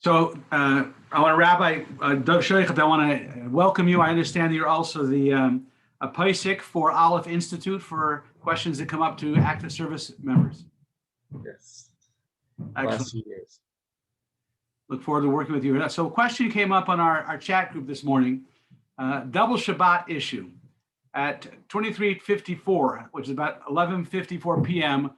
So I want to, Rabbi Dov Schochet, I want to welcome you. I understand you're also the a PISIC for Aleph Institute for questions that come up to active service members. Yes. Excellent. Last few years. Look forward to working with you. So a question came up on our chat group this morning, double Shabbat issue at 23:54, which is about 11:54 p.m.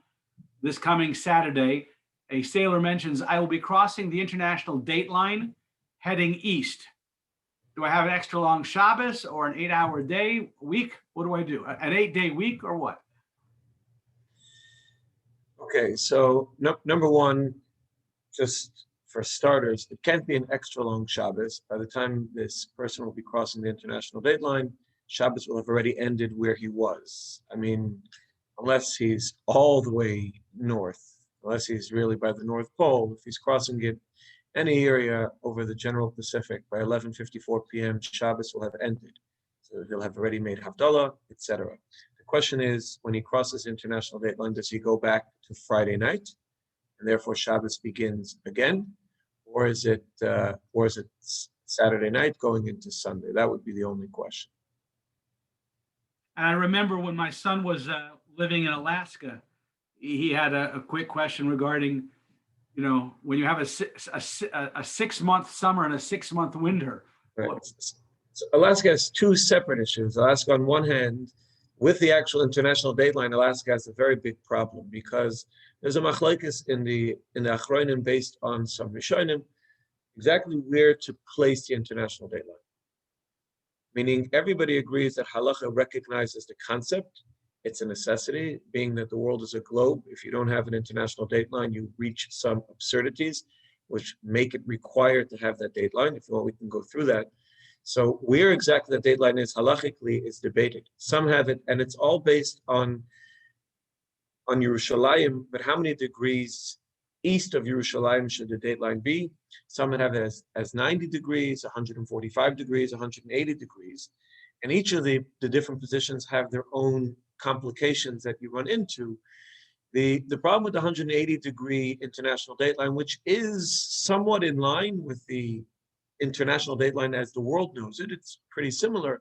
this coming Saturday. A sailor mentions, I will be crossing the international dateline heading east. Do I have an extra long Shabbos or an 8-hour day week? What do I do? An 8-day week or what? Okay, so number one, just for starters, it can't be an extra long Shabbos. By the time this person will be crossing the international dateline, Shabbos will have already ended where he was. I mean, unless he's all the way north, unless he's really by the North Pole, if he's crossing it any area over the general Pacific by 11:54 p.m., Shabbos will have ended. So he'll have already made Havdalah, etc. The question is, when he crosses international dateline, does he go back to Friday night, and therefore Shabbos begins again, or is it Saturday night going into Sunday? That would be the only question. And I remember when my son was living in Alaska, he had a quick question regarding, when you have a 6-month summer and a 6-month winter. Right. So Alaska has two separate issues. Alaska, on one hand, with the actual international dateline, Alaska has a very big problem because there's a machlokes in the Achronim based on some Rishonim exactly where to place the international dateline. Meaning everybody agrees that Halacha recognizes the concept. It's a necessity, being that the world is a globe. If you don't have an international dateline, you reach some absurdities, which make it required to have that dateline. If you want, we can go through that. So where exactly the dateline is halachically is debated. Some have it, and it's all based on Yerushalayim, but how many degrees east of Yerushalayim should the dateline be? Some have it as 90 degrees, 145 degrees, 180 degrees. And each of the different positions have their own complications that you run into. The problem with the 180-degree international dateline, which is somewhat in line with the international dateline as the world knows it, it's pretty similar.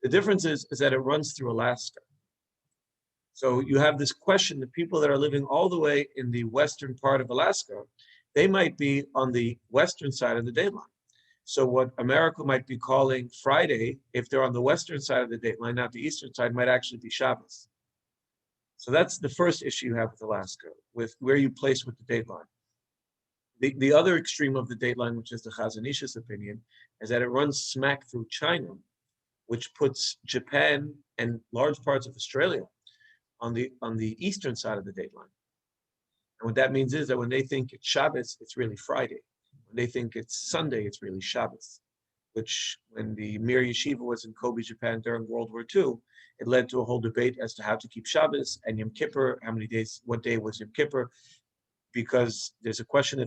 The difference is that it runs through Alaska. So you have this question, the people that are living all the way in the western part of Alaska, they might be on the western side of the dateline. So what America might be calling Friday, if they're on the western side of the dateline, not the eastern side, might actually be Shabbos. So that's the first issue you have with Alaska, with where you place with the dateline. The other extreme of the dateline, which is the Chazon Ish's opinion, is that it runs smack through China, which puts Japan and large parts of Australia on the eastern side of the dateline. And what that means is that when they think it's Shabbos, it's really Friday. When they think it's Sunday, it's really Shabbos, which when the Mir Yeshiva was in Kobe, Japan during World War II, it led to a whole debate as to how to keep Shabbos and Yom Kippur, how many days, what day was Yom Kippur, because there's a question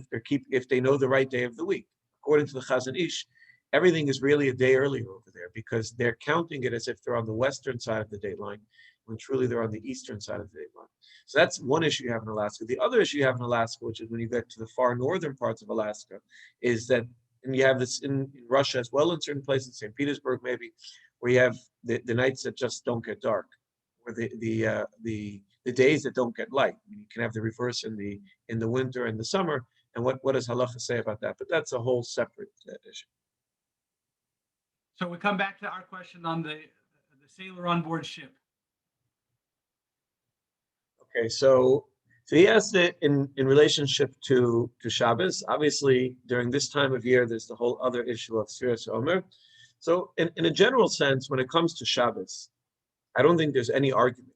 if they know the right day of the week. According to the Chazon Ish, everything is really a day earlier over there because they're counting it as if they're on the western side of the dateline, when truly they're on the eastern side of the dateline. So that's one issue you have in Alaska. The other issue you have in Alaska, which is when you get to the far northern parts of Alaska, is that, and you have this in Russia as well, in certain places, St. Petersburg maybe, where you have the nights that just don't get dark, or the days that don't get light. You can have the reverse in the winter and the summer. And what does Halacha say about that? But that's a whole separate issue. So we come back to our question on the sailor on board ship. Okay, so he asked it in relationship to Shabbos. Obviously, during this time of year, there's the whole other issue of Sfiras Omer. So in a general sense, when it comes to Shabbos, I don't think there's any argument.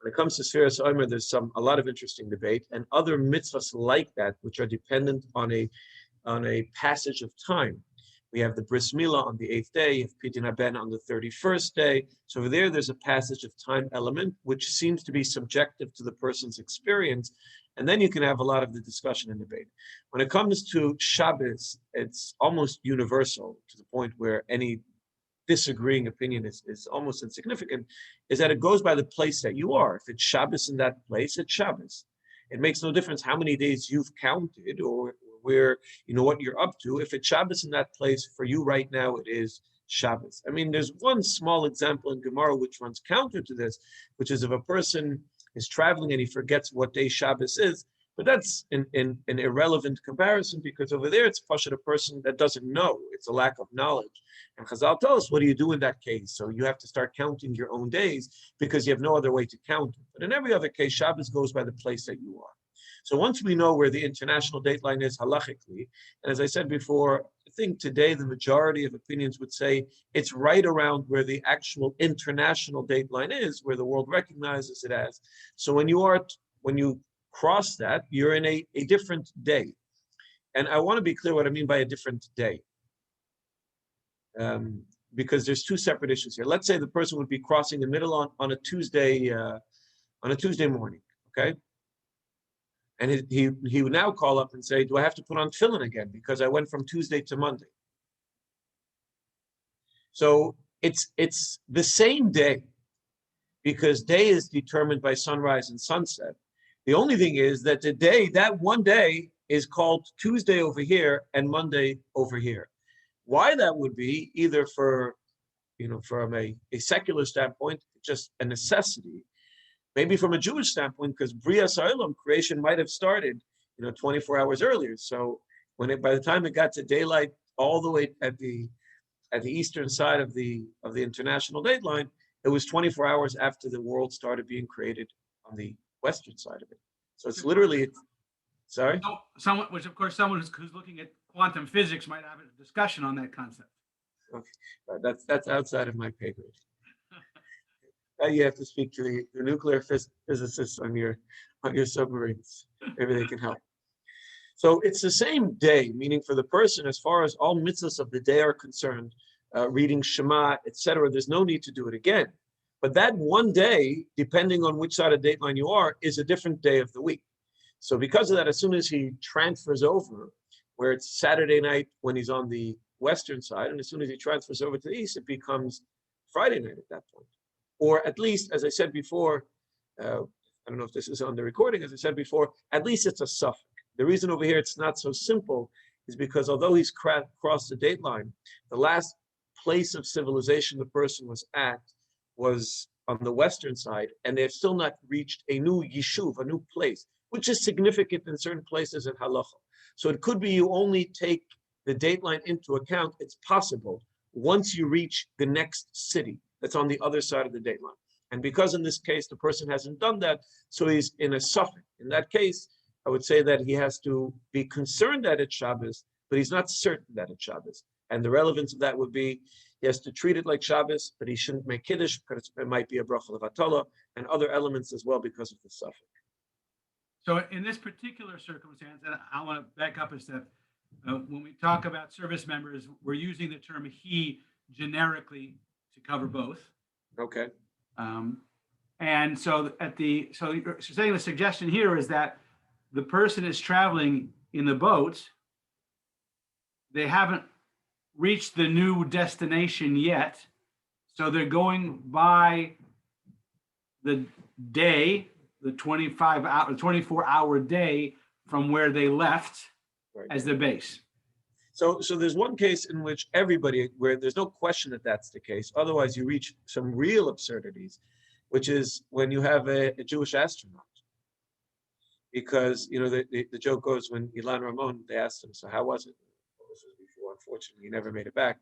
When it comes to Sfiras Omer, there's a lot of interesting debate, and other mitzvahs like that, which are dependent on a passage of time. We have the Bris Milah on the 8th day, you have Pidyon Haben on the 31st day. So over there's a passage of time element, which seems to be subjective to the person's experience. And then you can have a lot of the discussion and debate. When it comes to Shabbos, it's almost universal to the point where any disagreeing opinion is almost insignificant, is that it goes by the place that you are. If it's Shabbos in that place, it's Shabbos. It makes no difference how many days you've counted or where you know what you're up to. If it's Shabbos in that place, for you right now, it is Shabbos. I mean, there's one small example in Gemara which runs counter to this, which is if a person is traveling and he forgets what day Shabbos is, but that's an irrelevant comparison because over there it's a person that doesn't know. It's a lack of knowledge. And Chazal tells us, what do you do in that case? So you have to start counting your own days because you have no other way to count it. But in every other case, Shabbos goes by the place that you are. So once we know where the international dateline is halachically, and as I said before, I think today the majority of opinions would say it's right around where the actual international dateline is, where the world recognizes it as. So when you cross that, you're in a different day. And I want to be clear what I mean by a different day. Because there's two separate issues here. Let's say the person would be crossing the middle on a Tuesday morning, okay? And he would now call up and say, do I have to put on tefillin again because I went from Tuesday to Monday? So it's the same day because day is determined by sunrise and sunset. The only thing is that that one day is called Tuesday over here and Monday over here. Why that would be, either from a secular standpoint, just a necessity, maybe from a Jewish standpoint, because Bria Sa'olam, creation might have started, 24 hours earlier. So by the time it got to daylight, all the way at the eastern side of the international dateline, it was 24 hours after the world started being created on the western side of it. So it's literally, sorry? Someone who's looking at quantum physics might have a discussion on that concept. Okay, that's outside of my pay grade. You have to speak to the nuclear physicists on your submarines. Maybe they can help. So it's the same day, meaning for the person, as far as all mitzvahs of the day are concerned, reading Shema, etc., there's no need to do it again. But that one day, depending on which side of dateline you are, is a different day of the week. So because of that, as soon as he transfers over, where it's Saturday night when he's on the western side, and as soon as he transfers over to the east, it becomes Friday night at that point. Or at least, as I said before, I don't know if this is on the recording, as I said before, at least it's a suffix. The reason over here it's not so simple is because although he's crossed the dateline, the last place of civilization the person was at was on the western side, and they've still not reached a new yishuv, a new place, which is significant in certain places in halacha. So it could be you only take the dateline into account, it's possible, once you reach the next city that's on the other side of the dateline. And because in this case, the person hasn't done that, so he's in a suffix. In that case, I would say that he has to be concerned that it's Shabbos, but he's not certain that it's Shabbos. And the relevance of that would be, he has to treat it like Shabbos, but he shouldn't make Kiddush because it might be a bracha levatala, and other elements as well because of the suffix. So in this particular circumstance, and I want to back up a step, when we talk about service members, we're using the term he generically to cover both. Okay. And so you're saying the suggestion here is that the person is traveling in the boat. They haven't reached the new destination yet. So they're going by the day, the 24-hour day from where they left as the base. So there's one case in which everybody, where there's no question that that's the case. Otherwise, you reach some real absurdities, which is when you have a Jewish astronaut. Because, the joke goes when Ilan Ramon, they asked him, so how was it? Well, this was before, unfortunately, he never made it back.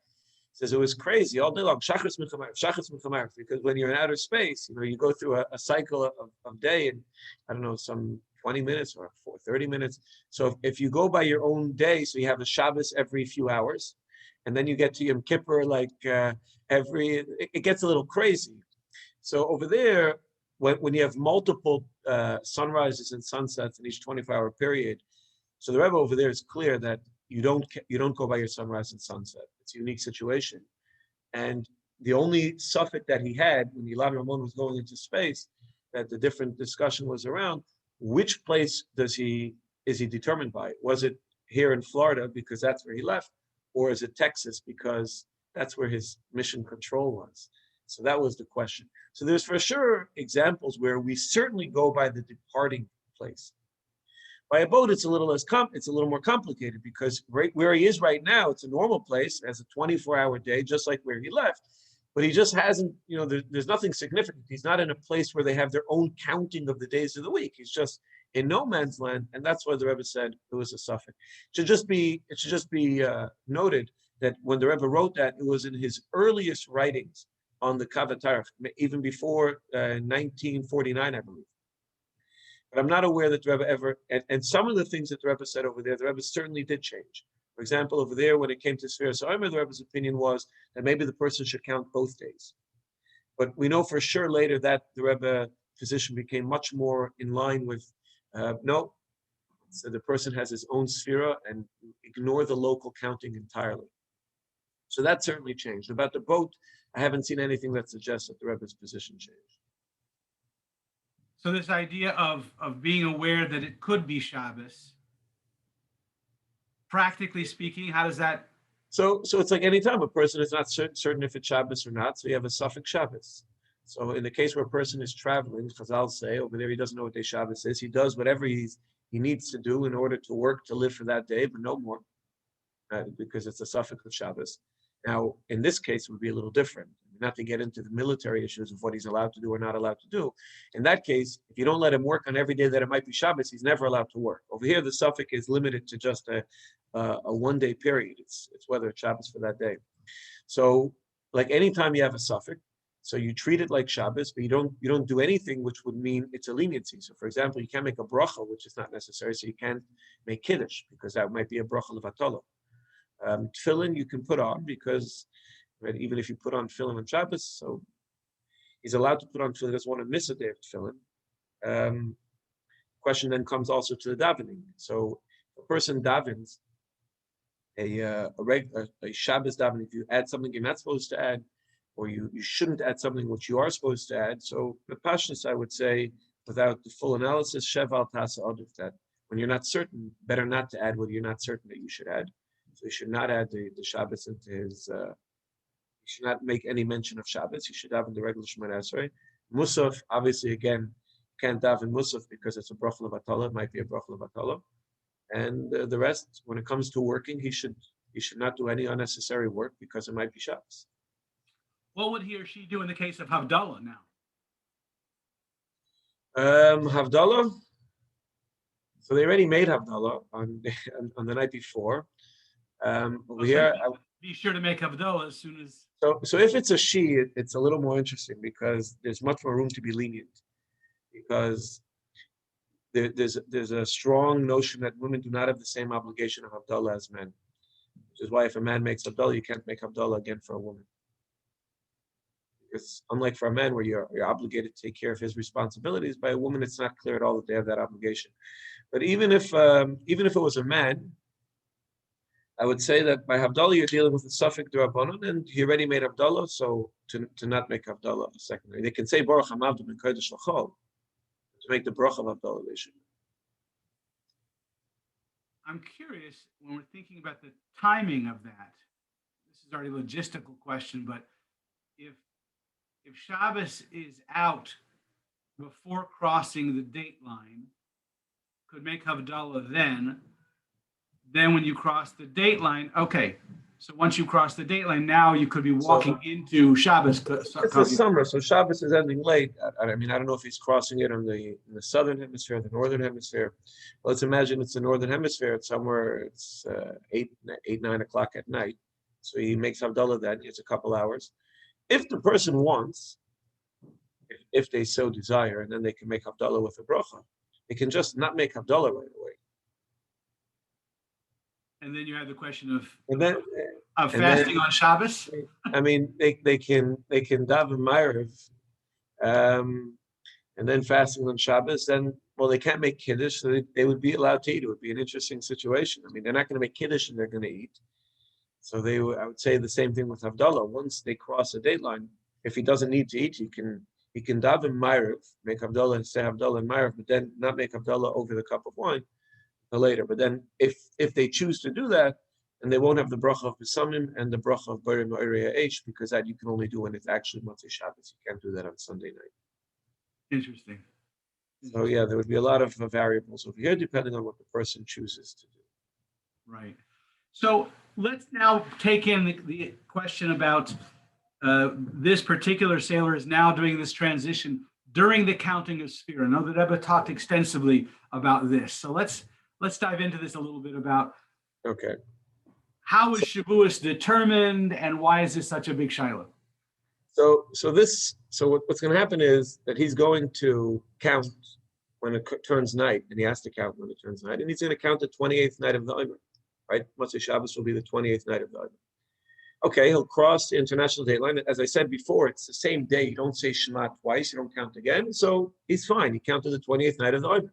He says it was crazy all day long, shachris milchamayr, because when you're in outer space, you go through a cycle of day and, I don't know, some 20 minutes or 30 minutes. So if you go by your own day, so you have a Shabbos every few hours, and then you get to Yom Kippur it gets a little crazy. So over there, when you have multiple sunrises and sunsets in each 24-hour period, so the Rebbe over there is clear that you don't go by your sunrise and sunset. It's a unique situation, and the only suffix that he had when Ilan Ramon was going into space, that the different discussion was around, which place is he determined by? Was it here in Florida because that's where he left, or is it Texas because that's where his mission control was? So that was the question. So there's for sure examples where we certainly go by the departing place. By a boat, it's a little it's a little more complicated because right where he is right now, it's a normal place, has a 24-hour day, just like where he left. But he just hasn't, there's nothing significant. He's not in a place where they have their own counting of the days of the week. He's just in no man's land, and that's why the Rebbe said it was a suffix. It should just be noted that when the Rebbe wrote that, it was in his earliest writings on the Kavatarach, even before 1949, I believe. But I'm not aware that the Rebbe ever, and some of the things that the Rebbe said over there, the Rebbe certainly did change. For example, over there, when it came to Sfira Soimer, the Rebbe's opinion was that maybe the person should count both days. But we know for sure later that the Rebbe position became much more in line with, no, so the person has his own Sfira and ignore the local counting entirely. So that certainly changed. About the boat, I haven't seen anything that suggests that the Rebbe's position changed. So this idea of being aware that it could be Shabbos, practically speaking, how does that? So it's like any time a person is not certain if it's Shabbos or not, so you have a suffix Shabbos. So in the case where a person is traveling, Chazal say over there he doesn't know what day Shabbos is. He does whatever he needs to do in order to work to live for that day, but no more, because it's a suffix of Shabbos. Now in this case it would be a little different. Not to get into the military issues of what he's allowed to do or not allowed to do. In that case, if you don't let him work on every day that it might be Shabbos, he's never allowed to work. Over here, the suffix is limited to just a one-day period. It's whether it's Shabbos for that day. So, like anytime you have a suffix, so you treat it like Shabbos, but you don't do anything which would mean it's a leniency. So, for example, you can't make a bracha, which is not necessary. So you can't make kiddush because that might be a bracha levatolo. Tefillin you can put on because. Right, even if you put on tefillin on Shabbos, so he's allowed to put on tefillin. He doesn't want to miss a day of tefillin. Question then comes also to the davening. So a person davens a Shabbos davening. If you add something you're not supposed to add, or you shouldn't add something which you are supposed to add. So the pashtus, I would say, without the full analysis, sheval tasa adif, that when you're not certain, better not to add what you're not certain that you should add. So you should not add the Shabbos into his. You should not make any mention of Shabbos. You should have in the regular Shemoneh Esrei. Musaf, obviously, again, can't daven Musaf because it's a bracha levatala. It might be a bracha levatala. And the rest, when it comes to working, he should not do any unnecessary work because it might be Shabbos. What would he or she do in the case of Havdalah now? Havdalah. So they already made Havdalah on the night before. Over here, be sure to make Havdalah as soon as. So if it's a she, it's a little more interesting because there's much more room to be lenient. Because there's a strong notion that women do not have the same obligation of Havdalah as men. Which is why if a man makes Havdalah, you can't make Havdalah again for a woman. Because unlike for a man where you're obligated to take care of his responsibilities, by a woman it's not clear at all that they have that obligation. But even if it was a man, I would say that by Havdalah you're dealing with the suffix d'Rabbanan, and he already made Havdalah, so to not make Havdalah secondary. They can say Baruch Hamavdim and Kodesh L'chol to make the bracha of Havdalah. They should. I'm curious when we're thinking about the timing of that. This is already a logistical question, but if Shabbos is out before crossing the date line, could make Havdalah then when you cross the date line, okay. So once you cross the date line, now you could be walking into Shabbos. It's the summer, so Shabbos is ending late. I mean, I don't know if he's crossing it in the southern hemisphere, the northern hemisphere. Well, let's imagine it's the northern hemisphere. It's somewhere. It's 9 o'clock at night. So he makes Havdalah then. It's a couple hours. If the person wants, if they so desire, and then they can make Havdalah with a bracha, they can just not make Havdalah right away. And then you have the question of then, fasting on Shabbos. I mean, they can daven Ma'ariv, and then fasting on Shabbos. Then, well, they can't make kiddush, so they would be allowed to eat. It would be an interesting situation. I mean, they're not going to make kiddush and they're going to eat. So I would say the same thing with Havdalah. Once they cross a date line, if he doesn't need to eat, he can daven Ma'ariv, make Havdalah and say Havdalah and Ma'ariv, but then not make Havdalah over the cup of wine. Later, but then if they choose to do that, and they won't have the bracha of Besamim and the bracha of Bari Ma'ariya H, because that you can only do when it's actually Motzei Shabbos. You can't do that on Sunday night. Interesting. So yeah, there would be a lot of variables over here, depending on what the person chooses to do. Right. So let's now take in the question about this particular sailor is now doing this transition during the counting of sphere. I know that Rebbe talked extensively about this. So let's dive into this a little bit about Okay. how is Shavuos determined and why is this such a big shiloh? So what's going to happen is that he's going to count when it turns night, and he has to count when it turns night, and he's going to count the 28th night of the Omer, right? Motzei Shabbos will be the 28th night of the Omer. Okay, he'll cross the international dateline. As I said before, it's the same day. You don't say Shema twice, you don't count again, so he's fine. He counted the 28th night of the Omer.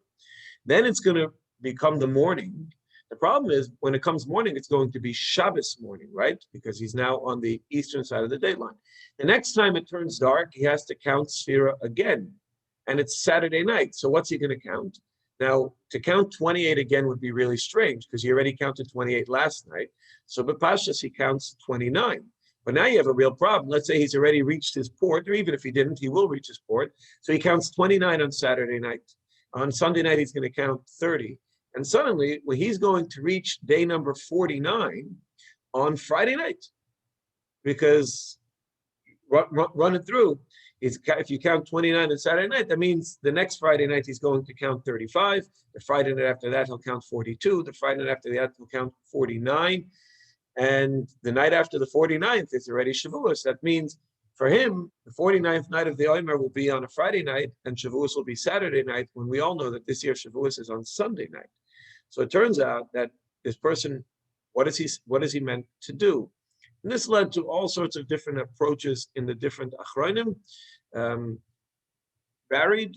Then it's going to become the morning. The problem is when it comes morning, it's going to be Shabbos morning, right? Because he's now on the eastern side of the dateline. The next time it turns dark, he has to count Sphira again. And it's Saturday night. So what's he going to count? Now, to count 28 again would be really strange because he already counted 28 last night. So B'Pashas, he counts 29. But now you have a real problem. Let's say he's already reached his port, or even if he didn't, he will reach his port. So he counts 29 on Saturday night. On Sunday night, he's going to count 30. And suddenly, when he's going to reach day number 49 on Friday night, because run it through, if you count 29 on Saturday night, that means the next Friday night he's going to count 35. The Friday night after that, he'll count 42. The Friday night after that, he'll count 49. And the night after the 49th is already Shavuos. That means for him, the 49th night of the Omer will be on a Friday night, and Shavuos will be Saturday night, when we all know that this year Shavuos is on Sunday night. So it turns out that this person, what is he meant to do? And this led to all sorts of different approaches in the different achronim, varied.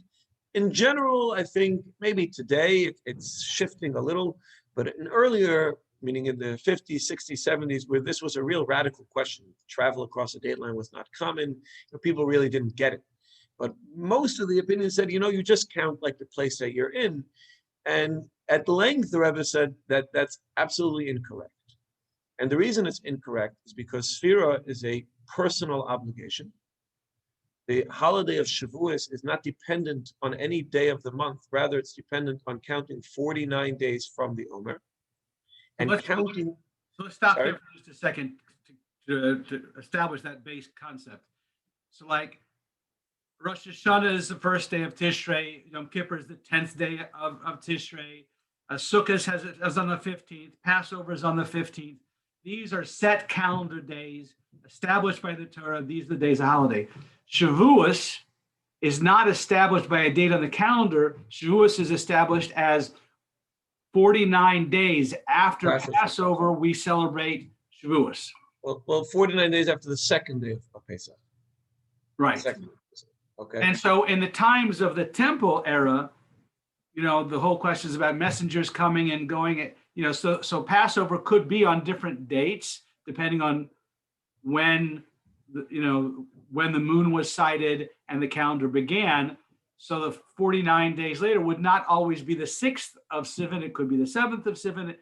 In general, I think maybe today it's shifting a little, but in earlier, meaning in the 50s, 60s, 70s, where this was a real radical question, travel across a dateline was not common, people really didn't get it. But most of the opinions said, you just count like the place that you're in. And at length, the Rebbe said that that's absolutely incorrect. And the reason it's incorrect is because Sphira is a personal obligation. The holiday of Shavuos is not dependent on any day of the month. Rather, it's dependent on counting 49 days from the Omer. And let's stop there for just a second to establish that base concept. So like Rosh Hashanah is the first day of Tishrei, Yom Kippur is the 10th day of Tishrei, Sukkot is on the 15th, Passover is on the 15th. These are set calendar days established by the Torah. These are the days of holiday. Shavuos is not established by a date on the calendar. Shavuos is established as 49 days after Passover, we celebrate Shavuos. Well, 49 days after the second day of Pesach. Right. Okay. And so in the times of the temple era, the whole question is about messengers coming and going. So Passover could be on different dates depending on when the moon was sighted and the calendar began. So the 49 days later would not always be the 6th of Sivan. It could be the 7th of Sivan.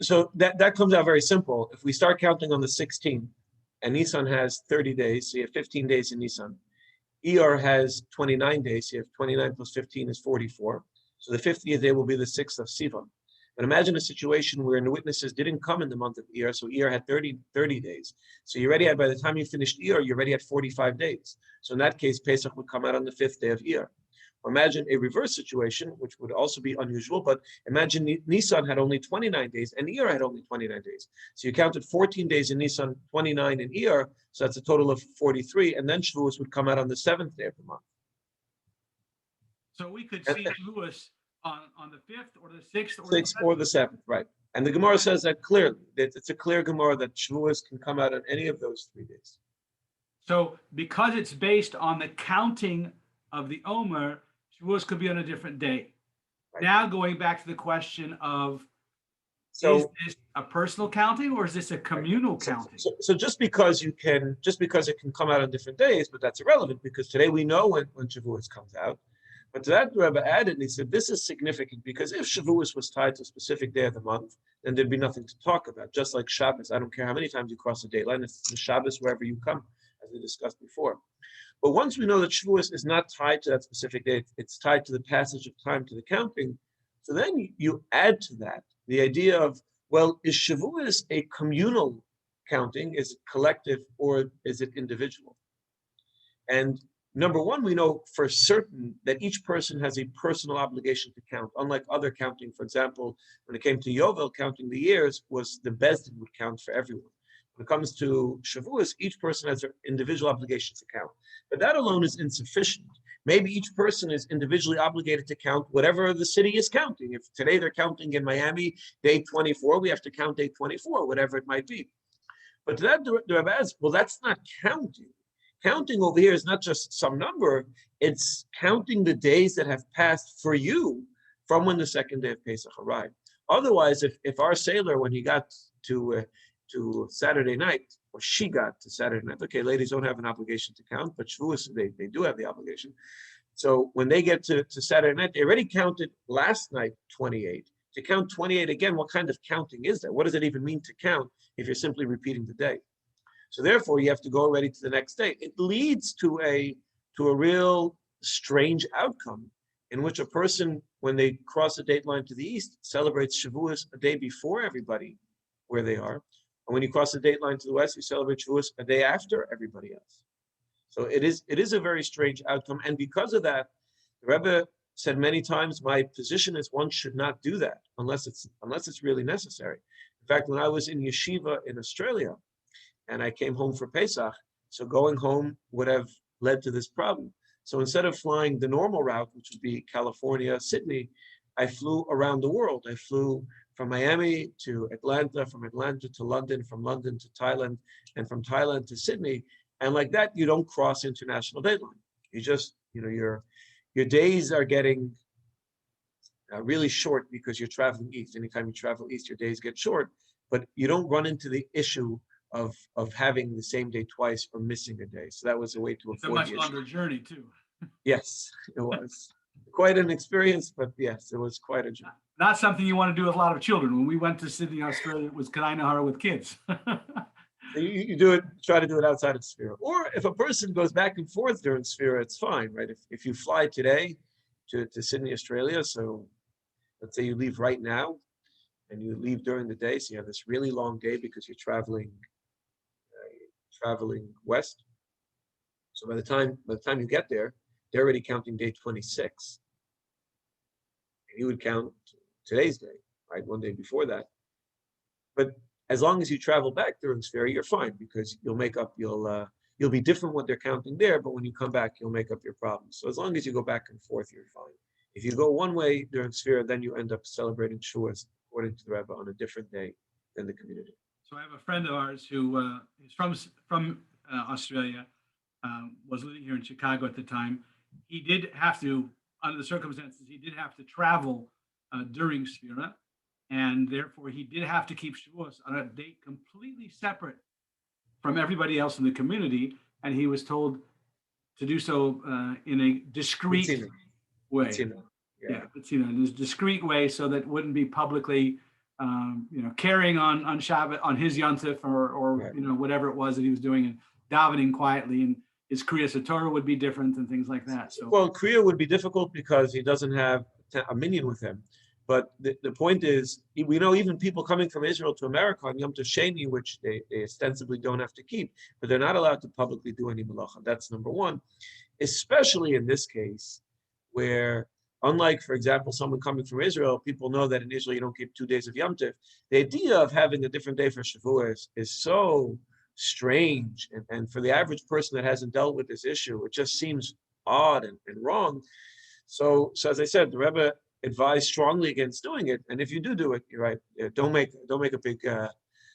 So that comes out very simple. If we start counting on the 16th, and Nisan has 30 days, so you have 15 days in Nisan. Iyar has 29 days, so you have 29 plus 15 is 44. So the 50th day will be the 6th of Sivan. But imagine a situation where the witnesses didn't come in the month of Iyar, so Iyar had 30 days. So you already had, by the time you finished Iyar, you already had 45 days. So in that case, Pesach would come out on the 5th day of Iyar. Or imagine a reverse situation, which would also be unusual, but imagine Nisan had only 29 days and Iyar had only 29 days. So you counted 14 days in Nisan, 29 in Iyar, so that's a total of 43, and then Shavuos would come out on the 7th day of the month. So we could see Shavuos on the 5th or the 6th or the 7th, right. And the Gemara says that clearly. It's a clear Gemara that Shavuos can come out on any of those 3 days. So because it's based on the counting of the Omer, Shavuos could be on a different day. Right. Now going back to the question of, is this a personal counting or is this a communal counting? So just because it can come out on different days, but that's irrelevant because today we know when Shavuos comes out. But to that, the Rebbe added, and he said, this is significant because if Shavuos was tied to a specific day of the month, then there'd be nothing to talk about. Just like Shabbos, I don't care how many times you cross the dateline, it's the Shabbos wherever you come, as we discussed before. But once we know that Shavuos is not tied to that specific date, it's tied to the passage of time to the counting. So then you add to that the idea of, well, is Shavuos a communal counting? Is it collective or is it individual? And number one, we know for certain that each person has a personal obligation to count. Unlike other counting, for example, when it came to Yovel, counting the years was the Bezdin would count for everyone. When it comes to Shavuos, each person has their individual obligation to count. But that alone is insufficient. Maybe each person is individually obligated to count whatever the city is counting. If today they're counting in Miami, day 24, we have to count day 24, whatever it might be. But to that, the Rebbe asks, well, that's not counting. Counting over here is not just some number, it's counting the days that have passed for you from when the second day of Pesach arrived. Otherwise, if our sailor, when he got to Saturday night, or she got to Saturday night, okay, ladies don't have an obligation to count, but Shavuos, they do have the obligation. So when they get to Saturday night, they already counted last night 28. To count 28 again, what kind of counting is that? What does it even mean to count if you're simply repeating the day? So therefore, you have to go already to the next day. It leads to a real strange outcome in which a person, when they cross the date line to the east, celebrates Shavuos a day before everybody where they are. And when you cross the date line to the west, you celebrate Shavuos a day after everybody else. So it is a very strange outcome. And because of that, the Rebbe said many times, my position is one should not do that unless it's really necessary. In fact, when I was in yeshiva in Australia, and I came home for Pesach, so going home would have led to this problem. So instead of flying the normal route, which would be California, Sydney, I flew around the world. I flew from Miami to Atlanta, from Atlanta to London, from London to Thailand, and from Thailand to Sydney. And like that, you don't cross international date line. You just, your days are getting really short because you're traveling east. Anytime you travel east, your days get short, but you don't run into the issue of having the same day twice or missing a day. So that was a way to avoid the issue. It's a much longer journey too. Yes, it was quite an experience, but yes, it was quite a journey. Not something you want to do with a lot of children. When we went to Sydney, Australia, it was Kanainahara with kids. So you do it, try to do it outside of Sphere. Or if a person goes back and forth during Sphere, it's fine, right? If you fly today to Sydney, Australia, so let's say you leave right now and you leave during the day, so you have this really long day because you're traveling west. So by the time you get there, they're already counting day 26. And you would count today's day, right? One day before that. But as long as you travel back during Sphere, you're fine because you'll be different what they're counting there, but when you come back, you'll make up your problems. So as long as you go back and forth, you're fine. If you go one way during Sphere, then you end up celebrating Shavuos according to the Rebbe on a different day than the community. So I have a friend of ours who is from Australia, was living here in Chicago at the time. He did have to, under the circumstances, he did have to travel during Sphira, and therefore he did have to keep Shavuos on a date completely separate from everybody else in the community, and he was told to do so in a discreet way. In a discreet way, so that wouldn't be publicly carrying on Shabbat, on his Yontif or right. Whatever it was that he was doing, and davening quietly, and his Kriya Torah would be different and things like that. So, well, Kriya would be difficult because he doesn't have a minion with him. But the point is, we know even people coming from Israel to America on Yom Tov Sheni, which they ostensibly don't have to keep, but they're not allowed to publicly do any malacha. That's number one, especially in this case, where unlike, for example, someone coming from Israel, people know that in Israel you don't keep 2 days of Yom Tov. The idea of having a different day for Shavuos is so strange, and for the average person that hasn't dealt with this issue, it just seems odd and wrong. So as I said, the Rebbe advised strongly against doing it. And if you do it, you're right. Don't make a big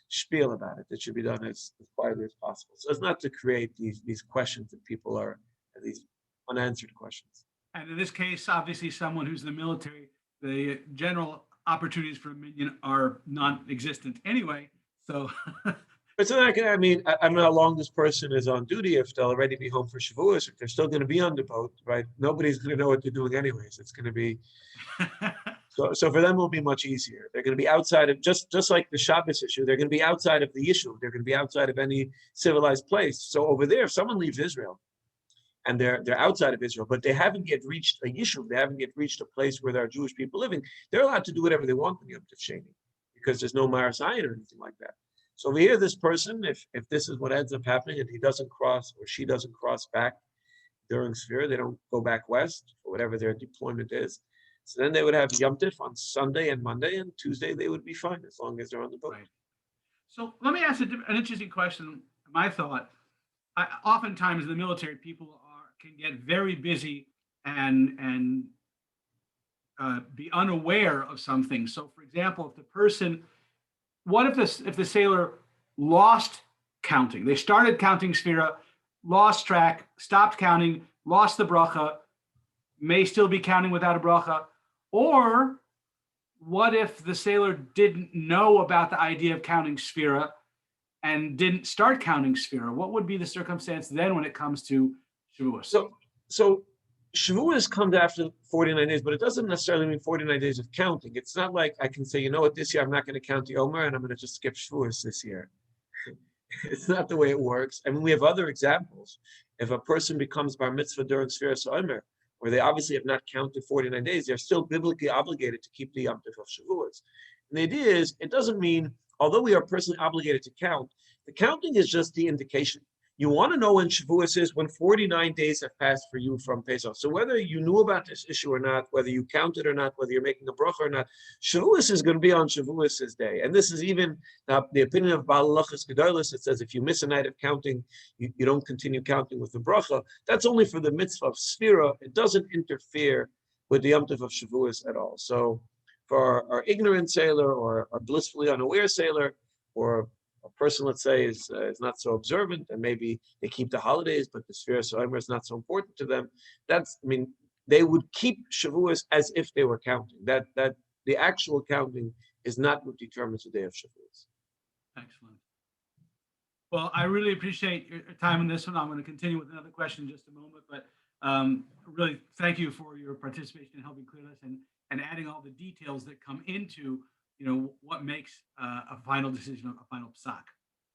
spiel about it. It should be done as quietly as possible. So it's not to create these questions that people are, these unanswered questions. And in this case, obviously, someone who's in the military, the general opportunities for a minion are non-existent anyway. So. But so I don't know how long this person is on duty, if they'll already be home for Shavuos, if they're still going to be on the boat, right? Nobody's going to know what they're doing anyways. It's going to be, so for them it will be much easier. They're going to be outside of, just like the Shabbos issue, they're going to be outside of the issue. They're going to be outside of any civilized place. So over there, if someone leaves Israel, and they're outside of Israel, but they haven't yet reached a yishuv. They haven't yet reached a place where there are Jewish people living. They're allowed to do whatever they want in Yom Tov Sheni, because there's no Mar Zion or anything like that. So over here, this person, if this is what ends up happening, and he doesn't cross or she doesn't cross back during Sphere, they don't go back west or whatever their deployment is. So then they would have Yom Tov on Sunday and Monday, and Tuesday they would be fine as long as they're on the boat. Right. So let me ask an interesting question. My thought: oftentimes in the military, people can get very busy and be unaware of some things. So, for example, if the person, what if the sailor lost counting? They started counting Sphira, lost track, stopped counting, lost the bracha, may still be counting without a bracha. Or what if the sailor didn't know about the idea of counting Sphira and didn't start counting Sphira? What would be the circumstance then when it comes to Shavuos? So Shavuos comes after 49 days, but it doesn't necessarily mean 49 days of counting. It's not like I can say, you know what, this year I'm not going to count the Omer and I'm going to just skip Shavuos this year. It's not the way it works. I mean, we have other examples. If a person becomes bar mitzvah during Sfiras Omer, where they obviously have not counted 49 days, they're still biblically obligated to keep the Yom Tov of Shavuos. And the idea is, it doesn't mean, although we are personally obligated to count, the counting is just the indication. You want to know when Shavuos is when 49 days have passed for you from Pesach. So whether you knew about this issue or not, whether you counted or not, whether you're making a bracha or not, Shavuos is going to be on Shavuos' day. And this is even the opinion of Baal Halachas Gedolos. It says if you miss a night of counting, you don't continue counting with the bracha. That's only for the mitzvah of Sphira. It doesn't interfere with the Yom Tov of Shavuos at all. So for our ignorant sailor or our blissfully unaware sailor, or a person, let's say, is not so observant, and maybe they keep the holidays, but the Sphira Soimer is not so important to them. They would keep Shavuos as if they were counting. That the actual counting is not what determines the day of Shavuos. Excellent. Well, I really appreciate your time on this one. I'm going to continue with another question in just a moment, but really thank you for your participation in helping clear this and adding all the details that come into what makes a final decision, a final psak.